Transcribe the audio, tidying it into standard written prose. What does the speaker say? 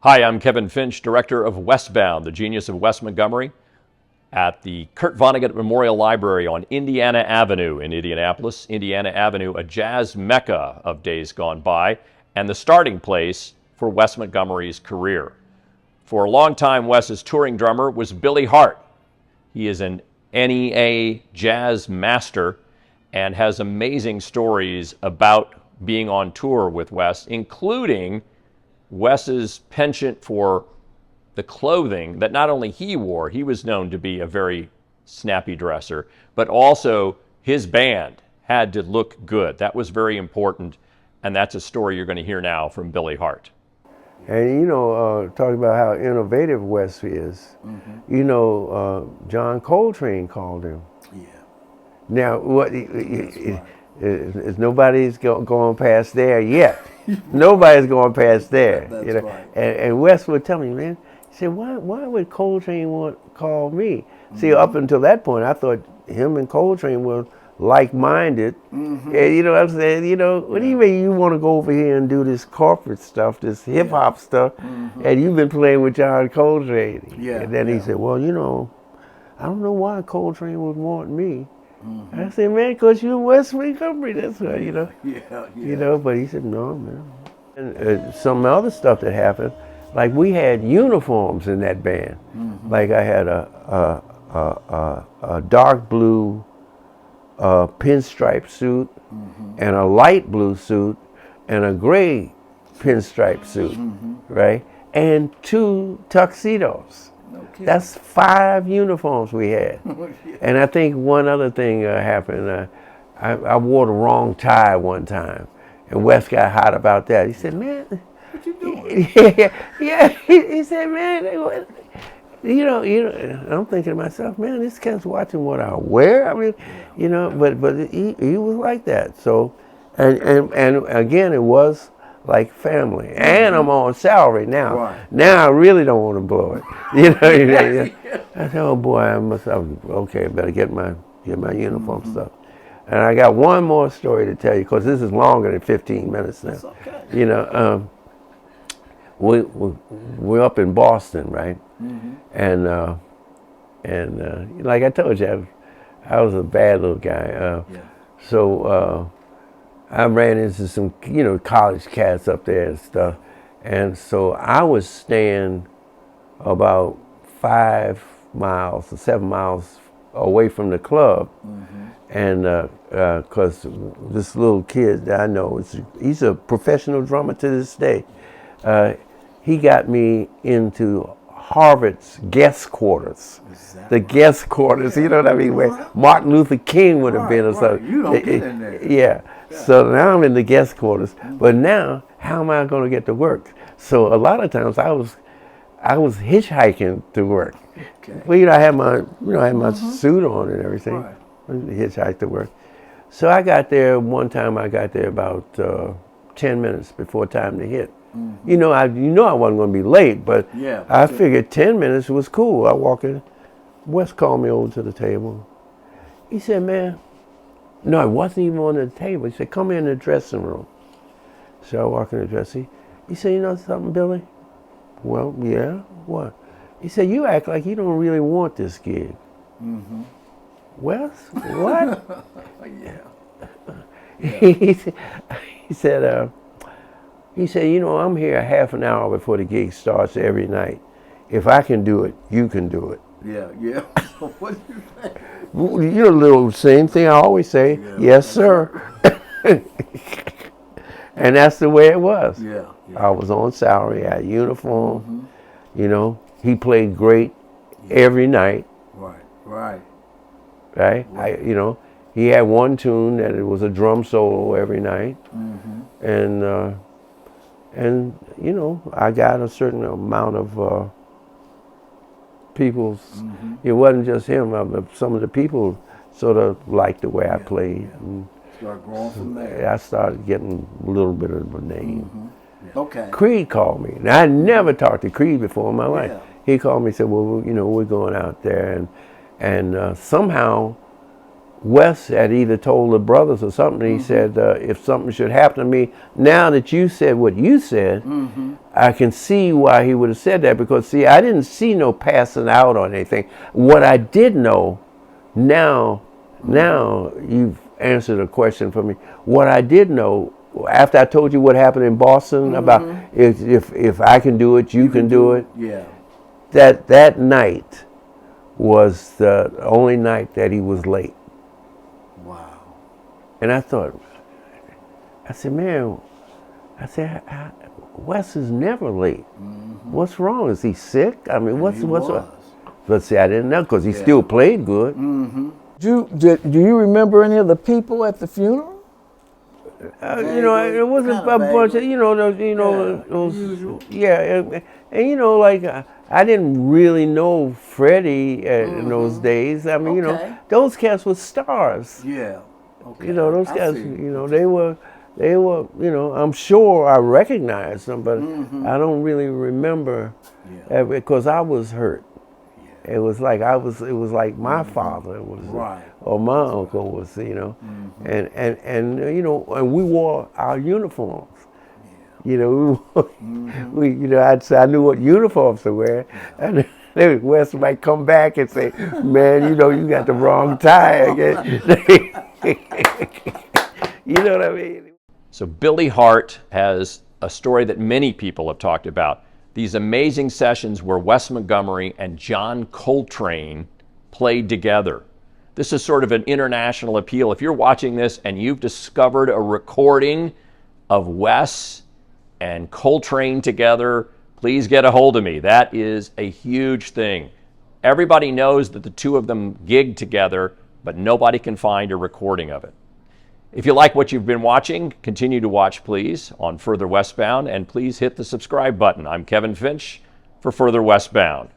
Hi, I'm Kevin Finch, director of Westbound, The Genius of Wes Montgomery, at the Kurt Vonnegut Memorial Library on Indiana Avenue in Indianapolis. Indiana Avenue, a jazz mecca of days gone by, and the starting place for Wes Montgomery's career. For a long time, Wes's touring drummer was Billy Hart. He is an NEA jazz master and has amazing stories about being on tour with Wes, including Wes's penchant for the clothing that not only he wore, he was known to be a very snappy dresser, but also his band had to look good. That was very important, and that's a story you're going to hear now from Billy Hart. And talking about how innovative Wes is, John Coltrane called him. Yeah, Now, what? right. Nobody's going past there yet. Nobody's going past there. That's right. And Wes would tell me, man, he said, why would Coltrane call me? See, up until that point, I thought him and Coltrane were like-minded. And you know what I'm saying? What do you mean you want to go over here and do this corporate stuff, this hip-hop stuff, and you've been playing with John Coltrane? Yeah, And then he said, well, I don't know why Coltrane would want me. I said, man, because you're in West Montgomery, that's why, Yeah. But he said, no, man. And some other stuff that happened, like we had uniforms in that band. Like I had a dark blue pinstripe suit and a light blue suit and a gray pinstripe suit, right? And 2 tuxedos. Okay. That's 5 uniforms we had. And I think one other thing happened. I wore the wrong tie one time, and Wes got hot about that. He said, man, What you doing? yeah. He said, man, and I'm thinking to myself, man, this cat's watching what I wear. I mean, but he was like that. So, and again, it was like family. And I'm on salary now. Right. Now I really don't want to blow it. I said, oh boy, okay, I better get my uniform stuff. And I got one more story to tell you, because this is longer than 15 minutes now. It's okay. We're up in Boston, right? And like I told you, I was a bad little guy. So I ran into some, college cats up there and stuff. And so I was staying about 5 miles or 7 miles away from the club. And because this little kid that I know, he's a professional drummer to this day. He got me into Harvard's guest quarters. The guest quarters, you know what I mean, where Martin Luther King would have been or something. You don't get in there. Yeah. So now I'm in the guest quarters. But now, how am I going to get to work? So a lot of times I was hitchhiking to work. Okay. Well, I had my suit on and everything. Right. Hitchhiked to work. So I got there one time. I got there about 10 minutes before time to hit. I wasn't going to be late, but Yeah, I figured 10 minutes was cool. I walk in. Wes called me over to the table. He said, man, no, it wasn't even on the table. He said, come in the dressing room. So I walk in the dressing room. He said, you know something, Billy? Well, yeah, what? He said, you act like you don't really want this gig. Wes, what? Yeah. He said, I'm here half an hour before the gig starts every night. If I can do it, you can do it. Yeah. What did you say? The little same thing I always say, yes, sir. And that's the way it was. Yeah. I was on salary, I had uniform. He played great every night. Right. He had one tune that it was a drum solo every night. And I got a certain amount of people. It wasn't just him. Some of the people sort of liked the way I played. And Start growing from there. I started getting a little bit of a name. Okay. Creed called me. And I never talked to Creed before in my life. Yeah. He called me and said, well, we're going out there. And somehow Wes had either told the brothers or something. He said, if something should happen to me, now that you said what you said, I can see why he would have said that, because see, I didn't see no passing out or anything. What I did know, now you've answered a question for me. What I did know, after I told you what happened in Boston about if I can do it, you can do it. Yeah. That night was the only night that he was late. Wow. And I thought, I said, man, Wes is never late. What's wrong? Is he sick? I mean, what's wrong? But see, I didn't know, because he still played good. Do you remember any of the people at the funeral? You know, it wasn't a bunch of, those usual. yeah, and you know, like I didn't really know Freddie in those days. I mean, you know, those cats were stars. Yeah. Okay. You know, those I guys, see. you know, they were, you know, I'm sure I recognized them, but I don't really remember because I was hurt. It was like it was like my father was, or my uncle was, you know, and you know, and we wore our uniforms. You know, we you know, I'd say I knew what uniforms to wear, and then Wes might come back and say, "Man, you know, you got the wrong tie again." You know what I mean? So Billy Hart has a story that many people have talked about. These amazing sessions where Wes Montgomery and John Coltrane played together. This is sort of an international appeal. If you're watching this and you've discovered a recording of Wes and Coltrane together, please get a hold of me. That is a huge thing. Everybody knows that the two of them gigged together, but nobody can find a recording of it. If you like what you've been watching, continue to watch, please, on Further Westbound, and please hit the subscribe button. I'm Kevin Finch for Further Westbound.